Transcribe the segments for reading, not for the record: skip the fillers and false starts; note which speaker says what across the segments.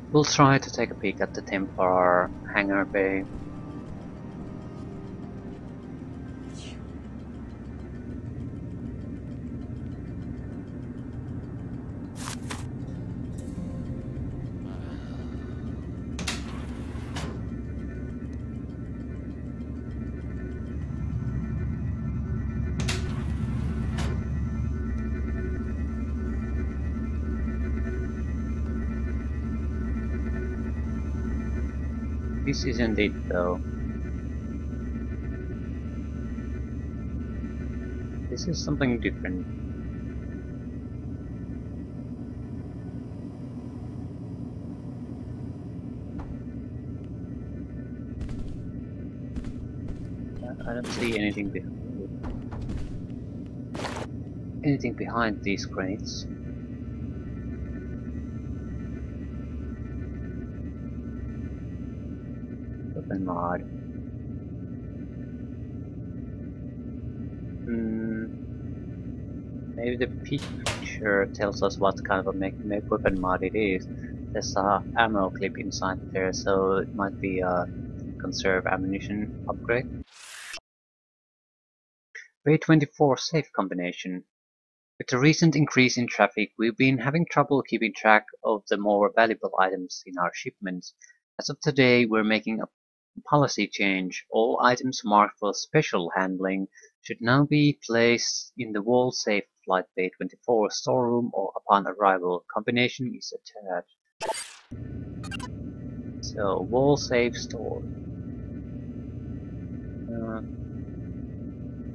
Speaker 1: We'll try to take a peek at the Templar hangar bay. This isn't it though. This is something different. I don't see anything behind these crates. Open mod. Maybe the picture tells us what kind of a weapon mod it is. There's a ammo clip inside there, so it might be a conserve ammunition upgrade. Bay 24 safe combination. With the recent increase in traffic, we've been having trouble keeping track of the more valuable items in our shipments. As of today, we're making a policy change. All items marked for special handling should now be placed in the wall safe Flight Bay 24 storeroom or upon arrival. Combination is attached. So, wall safe store.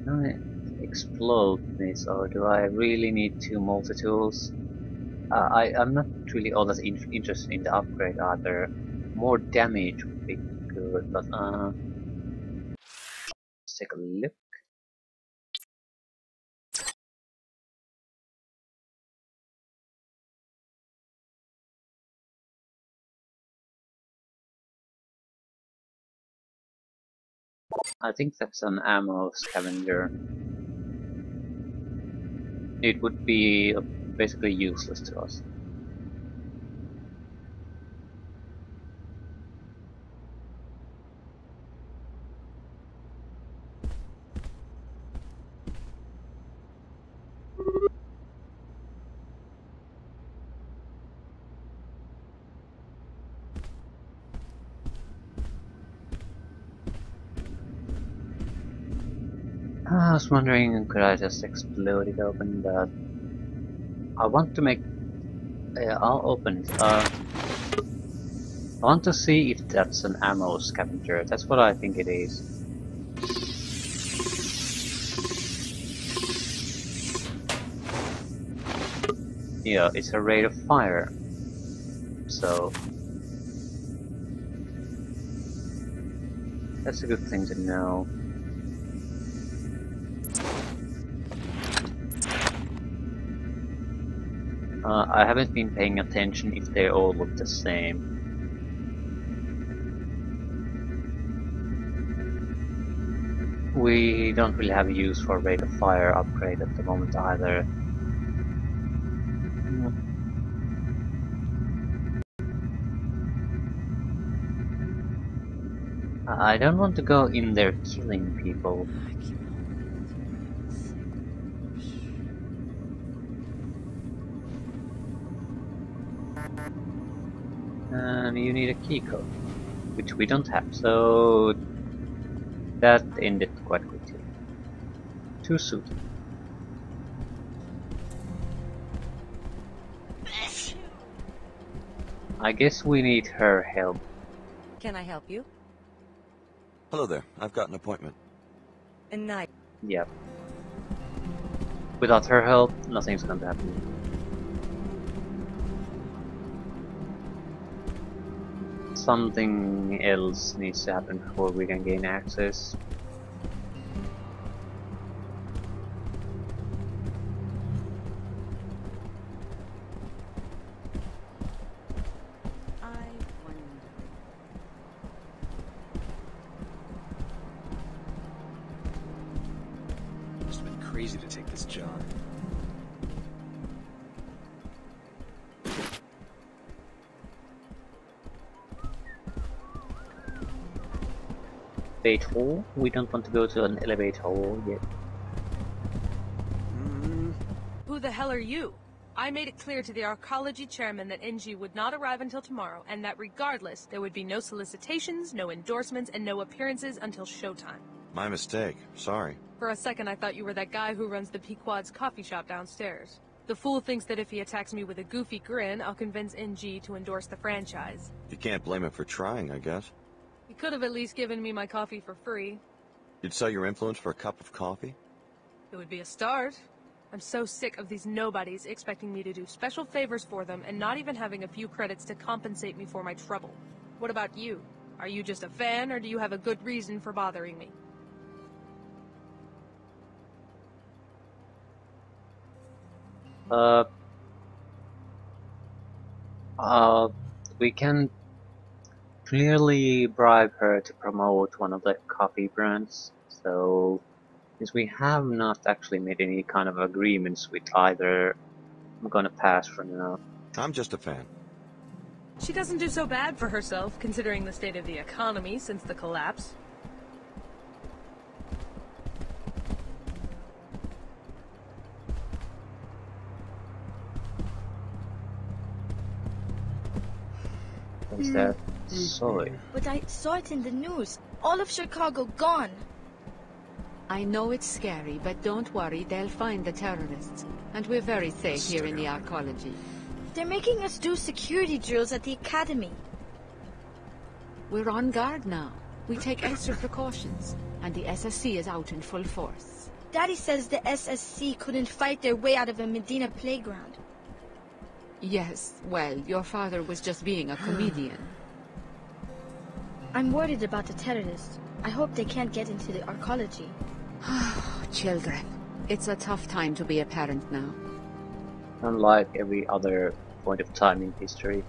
Speaker 1: Can I explode this, or do I really need two multi-tools? I'm not really all that interested in the upgrade either. More damage would be good, but let's take a look. I think that's an ammo scavenger. It would be basically useless to us. I was wondering, could I just explode it open, but I want to make... I'll open it. I want to see if that's an ammo scavenger. That's what I think it is. Yeah, it's a rate of fire. So... that's a good thing to know. I haven't been paying attention if they all look the same. We don't really have a use for rate of fire upgrade at the moment either. I don't want to go in there killing people. You need a key code, which we don't have, so that ended quite quickly. Too soon. I guess we need her help.
Speaker 2: Can I help you?
Speaker 3: Hello there. I've got an appointment.
Speaker 2: A night.
Speaker 1: Yep. Without her help, nothing's gonna happen. Something else needs to happen before we can gain access.
Speaker 3: Must have been crazy to take this job.
Speaker 1: elevator hole? We don't want to go to an elevator hole yet.
Speaker 2: Who the hell are you? I made it clear to the arcology chairman that NG would not arrive until tomorrow, and that regardless, there would be no solicitations, no endorsements, and no appearances until showtime.
Speaker 4: My mistake. Sorry.
Speaker 2: For a second, I thought you were that guy who runs the Pequod's coffee shop downstairs. The fool thinks that if he attacks me with a goofy grin, I'll convince NG to endorse the franchise.
Speaker 4: You can't blame him for trying, I guess.
Speaker 2: He could have at least given me my coffee for free.
Speaker 4: You'd sell your influence for a cup of coffee?
Speaker 2: It would be a start. I'm so sick of these nobodies expecting me to do special favors for them and not even having a few credits to compensate me for my trouble. What about you? Are you just a fan, or do you have a good reason for bothering me?
Speaker 1: We can clearly bribe her to promote one of the coffee brands, so since we have not actually made any kind of agreements with either, I'm gonna pass for now.
Speaker 4: I'm just a fan.
Speaker 2: She doesn't do so bad for herself, considering the state of the economy since the collapse.
Speaker 1: What's that? Soy.
Speaker 5: But I saw it in the news. All of Chicago gone.
Speaker 6: I know it's scary, but don't worry, they'll find the terrorists. And we're very safe here in the arcology.
Speaker 5: They're making us do security drills at the academy.
Speaker 6: We're on guard now. We take extra precautions, and the SSC is out in full force.
Speaker 5: Daddy says the SSC couldn't fight their way out of a Medina playground.
Speaker 6: Yes, well, your father was just being a comedian.
Speaker 5: I'm worried about the terrorists. I hope they can't get into the arcology.
Speaker 6: Children. It's a tough time to be a parent now.
Speaker 1: Unlike every other point of time in history.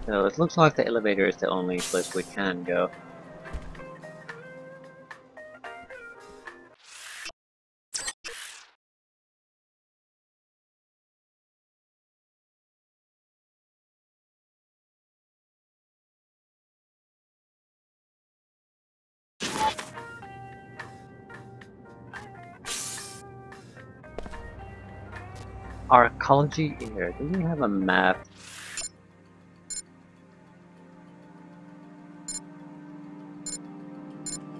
Speaker 1: So it looks like the elevator is the only place we can go. Arcology here. Do we have a map?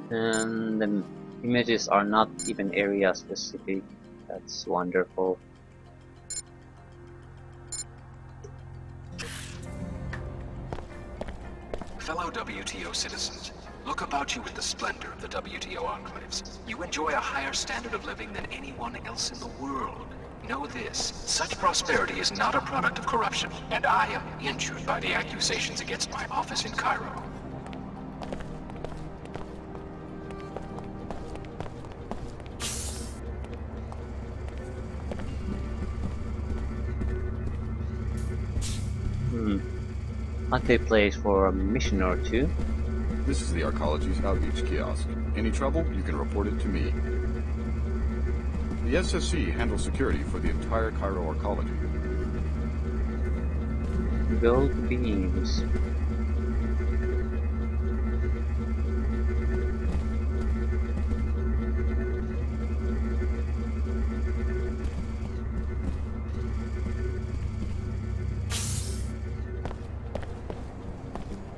Speaker 1: And the images are not even area specific. That's wonderful.
Speaker 3: Fellow WTO citizens, look about you at the splendor of the WTO enclaves. You enjoy a higher standard of living than anyone else in the world. Know this, such prosperity is not a product of corruption, and I am injured by the accusations against my office in Cairo.
Speaker 1: Might be a place for a mission or two.
Speaker 7: This is the Arcology's outreach kiosk. Any trouble, you can report it to me. The SSC handles security for the entire Cairo Arcology.
Speaker 1: Gold beams.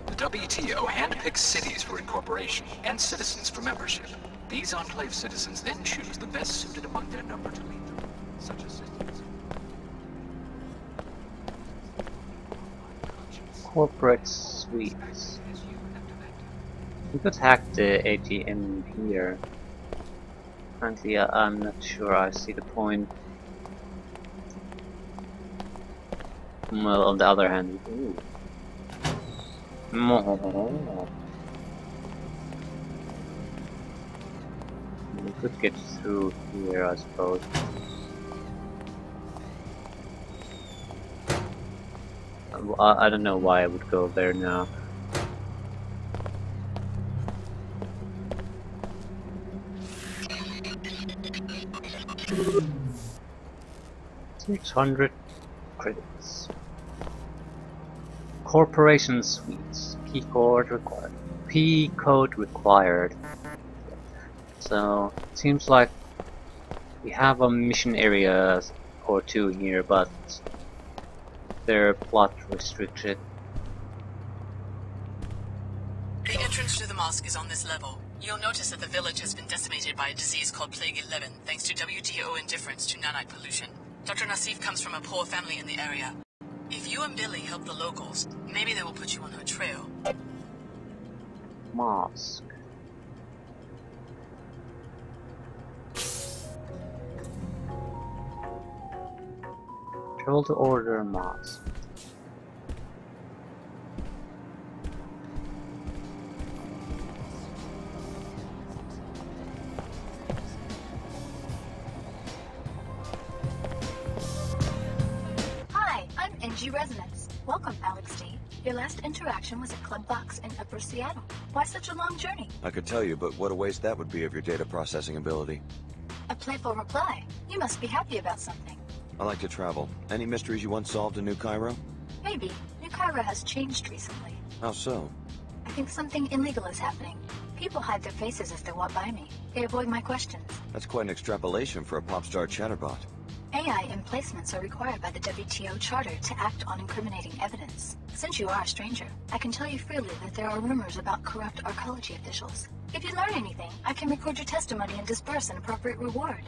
Speaker 3: The WTO handpicks cities for incorporation and citizens for membership. These enclave citizens then choose the best suited among their number to lead them. Such assistance.
Speaker 1: Corporate suites. We could hack the ATM here. Frankly, I'm not sure I see the point. Well, on the other hand, ooh. We could get through here, I suppose. I don't know why I would go there now. 600 credits. Corporation suites. P code required. So it seems like we have a mission area or two here, but they're plot restricted.
Speaker 8: The entrance to the mosque is on this level. You'll notice that the village has been decimated by a disease called Plague 11, thanks to WTO indifference to nanite pollution. Dr. Nassif comes from a poor family in the area. If you and Billy help the locals, maybe they will put you on her trail.
Speaker 1: Mosque. Travel to order mosque.
Speaker 9: Hi, I'm NG Resonance. Welcome, Alex D. Your last interaction was at Club Box in Upper Seattle. Why such a long journey?
Speaker 4: I could tell you, but what a waste that would be of your data processing ability.
Speaker 9: A playful reply. You must be happy about something.
Speaker 4: I like to travel. Any mysteries you once solved in New Cairo?
Speaker 9: Maybe. New Cairo has changed recently.
Speaker 4: How so?
Speaker 9: I think something illegal is happening. People hide their faces as they walk by me. They avoid my questions.
Speaker 4: That's quite an extrapolation for a pop star chatterbot.
Speaker 9: AI emplacements are required by the WTO Charter to act on incriminating evidence. Since you are a stranger, I can tell you freely that there are rumors about corrupt arcology officials. If you learn anything, I can record your testimony and disperse an appropriate reward.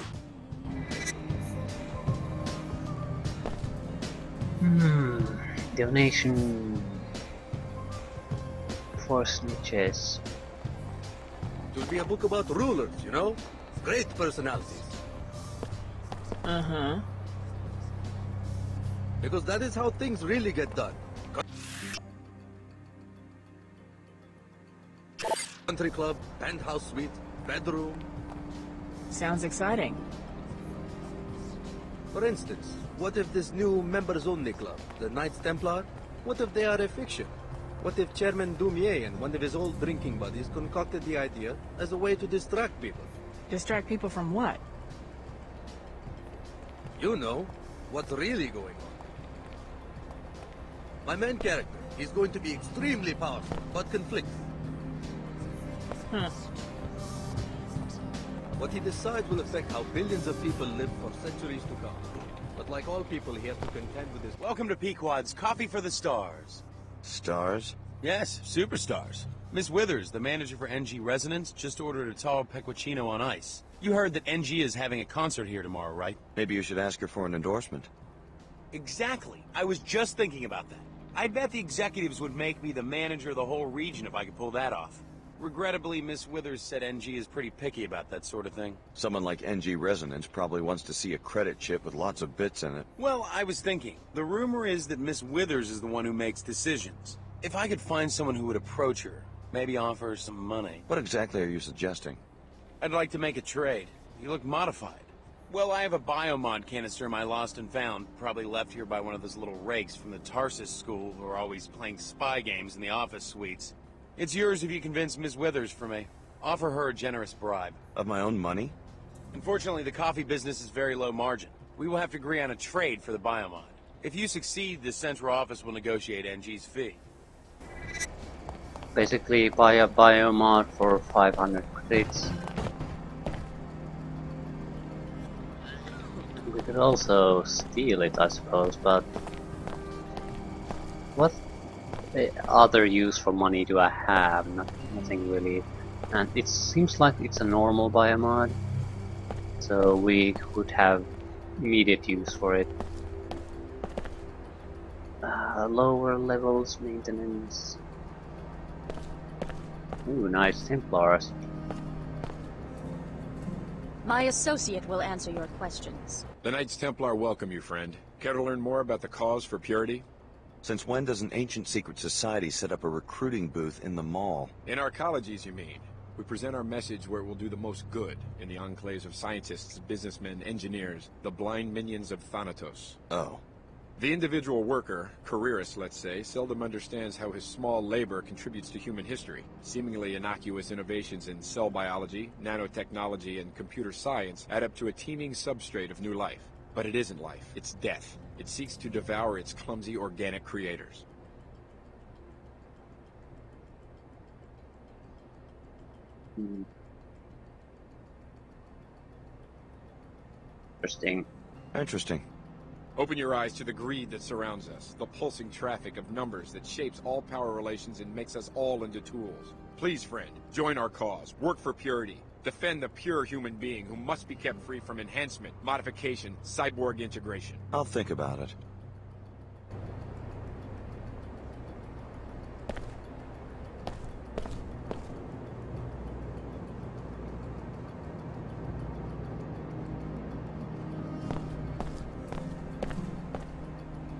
Speaker 1: Donation for snitches.
Speaker 10: It will be a book about rulers, you know? Great personalities.
Speaker 8: Uh-huh.
Speaker 10: Because that is how things really get done. Country club, penthouse suite, bedroom.
Speaker 8: Sounds exciting.
Speaker 10: For instance, what if this new members-only club, the Knights Templar, what if they are a fiction? What if Chairman Dumier and one of his old drinking buddies concocted the idea as a way to distract people?
Speaker 8: Distract people from what?
Speaker 10: You know, what's really going on. My main character, he's going to be extremely powerful, but conflicted.
Speaker 8: Huh.
Speaker 10: What he decides will affect how billions of people live for centuries to come. But like all people, he has to contend with his...
Speaker 11: Welcome to Pequod's Coffee for the Stars.
Speaker 4: Stars?
Speaker 11: Yes, superstars. Miss Withers, the manager for NG Resonance, just ordered a tall pecuccino on ice. You heard that NG is having a concert here tomorrow, right?
Speaker 4: Maybe you should ask her for an endorsement.
Speaker 11: Exactly. I was just thinking about that. I bet the executives would make me the manager of the whole region if I could pull that off. Regrettably, Miss Withers said NG is pretty picky about that sort of thing.
Speaker 4: Someone like NG Resonance probably wants to see a credit chip with lots of bits in it.
Speaker 11: Well, I was thinking. The rumor is that Miss Withers is the one who makes decisions. If I could find someone who would approach her, maybe offer her some money.
Speaker 4: What exactly are you suggesting?
Speaker 11: I'd like to make a trade. You look modified. Well, I have a biomod canister I lost and found, probably left here by one of those little rakes from the Tarsus school who are always playing spy games in the office suites. It's yours if you convince Miss Withers for me. Offer her a generous bribe.
Speaker 4: Of my own money?
Speaker 11: Unfortunately, the coffee business is very low margin. We will have to agree on a trade for the biomod. If you succeed, the central office will negotiate NG's fee.
Speaker 1: Basically, buy a biomod for 500 credits. We could also steal it, I suppose, but what other use for money do I have? Nothing really. And it seems like it's a normal biomod, so we could have immediate use for it. Lower levels maintenance. Ooh, nice Templars.
Speaker 12: My associate will answer your questions.
Speaker 13: The Knights Templar welcome you, friend. Care to learn more about the cause for purity?
Speaker 4: Since when does an ancient secret society set up a recruiting booth in the mall?
Speaker 13: In arcologies, you mean. We present our message where it will do the most good, in the enclaves of scientists, businessmen, engineers, the blind minions of Thanatos.
Speaker 4: Oh.
Speaker 13: The individual worker, careerist let's say, seldom understands how his small labor contributes to human history. Seemingly innocuous innovations in cell biology, nanotechnology, and computer science add up to a teeming substrate of new life. But it isn't life, it's death. It seeks to devour its clumsy organic creators.
Speaker 1: Interesting.
Speaker 4: Interesting.
Speaker 13: Open your eyes to the greed that surrounds us, the pulsing traffic of numbers that shapes all power relations and makes us all into tools. Please, friend, join our cause, work for purity, defend the pure human being who must be kept free from enhancement, modification, cyborg integration.
Speaker 4: I'll think about it.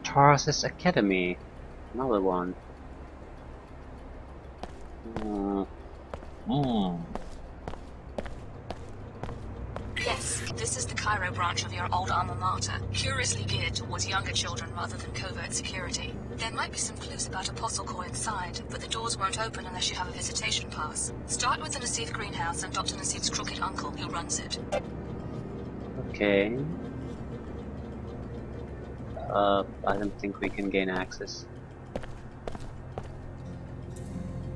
Speaker 1: Tarsus Academy. Another one.
Speaker 8: Yes, this is the Cairo branch of your old alma mater, curiously geared towards younger children rather than covert security. There might be some clues about Apostle Core inside, but the doors won't open unless you have a visitation pass. Start with the Nassif greenhouse and Dr. Nassif's crooked uncle who runs it.
Speaker 1: Okay. I don't think we can gain access.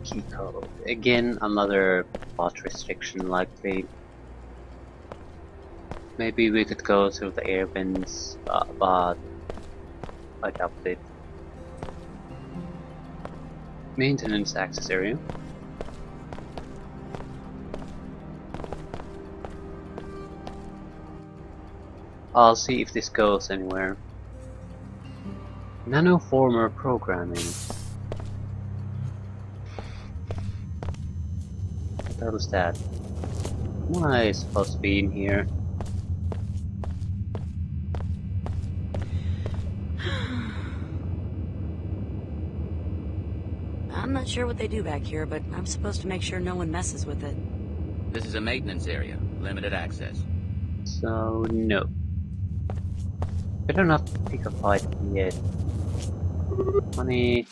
Speaker 1: Key code. Again, another plot restriction likely. Maybe we could go through the air vents, but I doubt it. Maintenance access area. I'll see if this goes anywhere. Nanoformer programming. What was that? Am I supposed to be in here?
Speaker 14: I'm not sure what they do back here, but I'm supposed to make sure no one messes with it.
Speaker 15: This is a maintenance area. Limited access.
Speaker 1: So, no. Better not pick a fight yet. Money.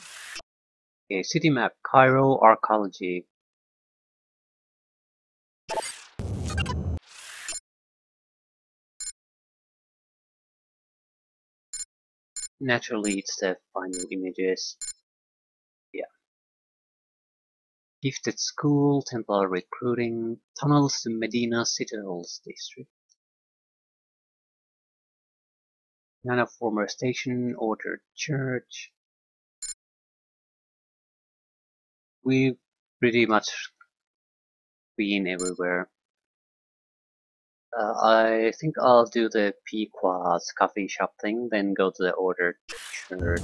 Speaker 1: Okay, city map. Cairo Archaeology. Naturally, it's the final images. Yeah. Gifted school, Templar recruiting, tunnels to Medina Citadels district. Nanoformer station, ordered church. We've pretty much been everywhere. I think I'll do the Pequod's coffee shop thing, then go to the ordered church.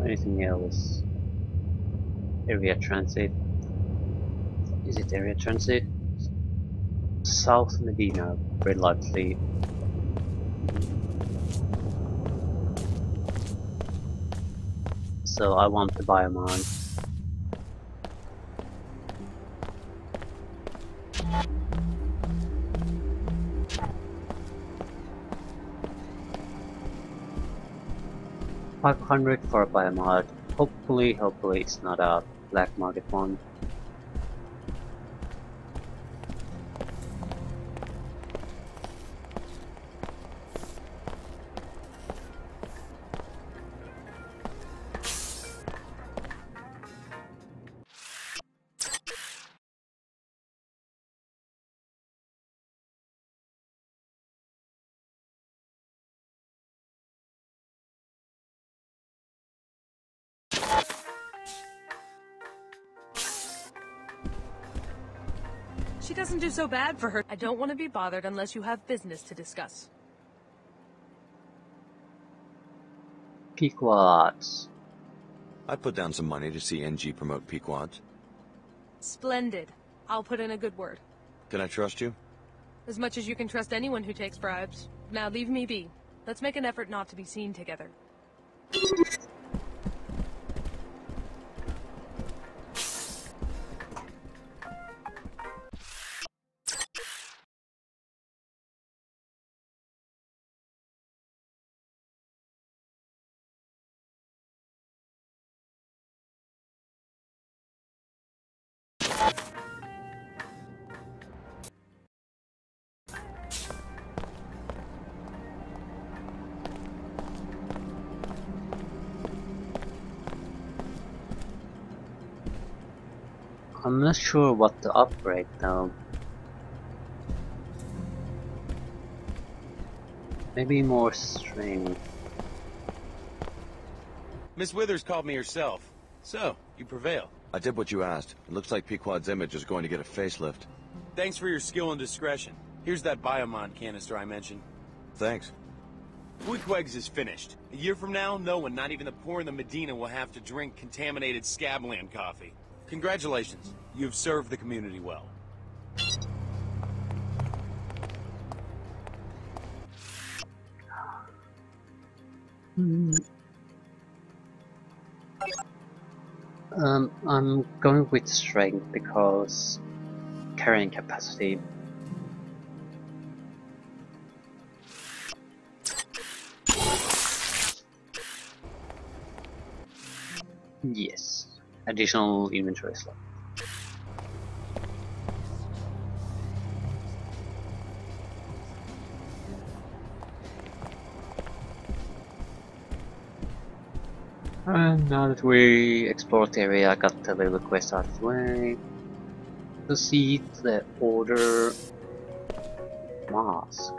Speaker 1: Anything else? Area transit. Is it area transit? South Medina, very likely. So I want the biomon. $500 for a biomod. Hopefully it's not a black market one.
Speaker 2: She doesn't do so bad for her. I don't want to be bothered unless you have business to discuss.
Speaker 1: Pequods.
Speaker 4: I'd put down some money to see NG promote Pequods.
Speaker 2: Splendid. I'll put in a good word.
Speaker 4: Can I trust you?
Speaker 2: As much as you can trust anyone who takes bribes. Now leave me be. Let's make an effort not to be seen together.
Speaker 1: I'm not sure what to upgrade though. Maybe more strength.
Speaker 11: Miss Withers called me herself. So, you prevail.
Speaker 4: I did what you asked. It looks like Pequod's image is going to get a facelift.
Speaker 11: Thanks for your skill and discretion. Here's that biomon canister I mentioned.
Speaker 4: Thanks.
Speaker 11: Weequegs is finished. A year from now, no one, not even the poor in the Medina, will have to drink contaminated scabland coffee. Congratulations. You've served the community well.
Speaker 1: I'm going with strength because carrying capacity. Yes, additional inventory slot. And now that we explored the area, I got the little quest out of the way. Proceed to the Order Mask.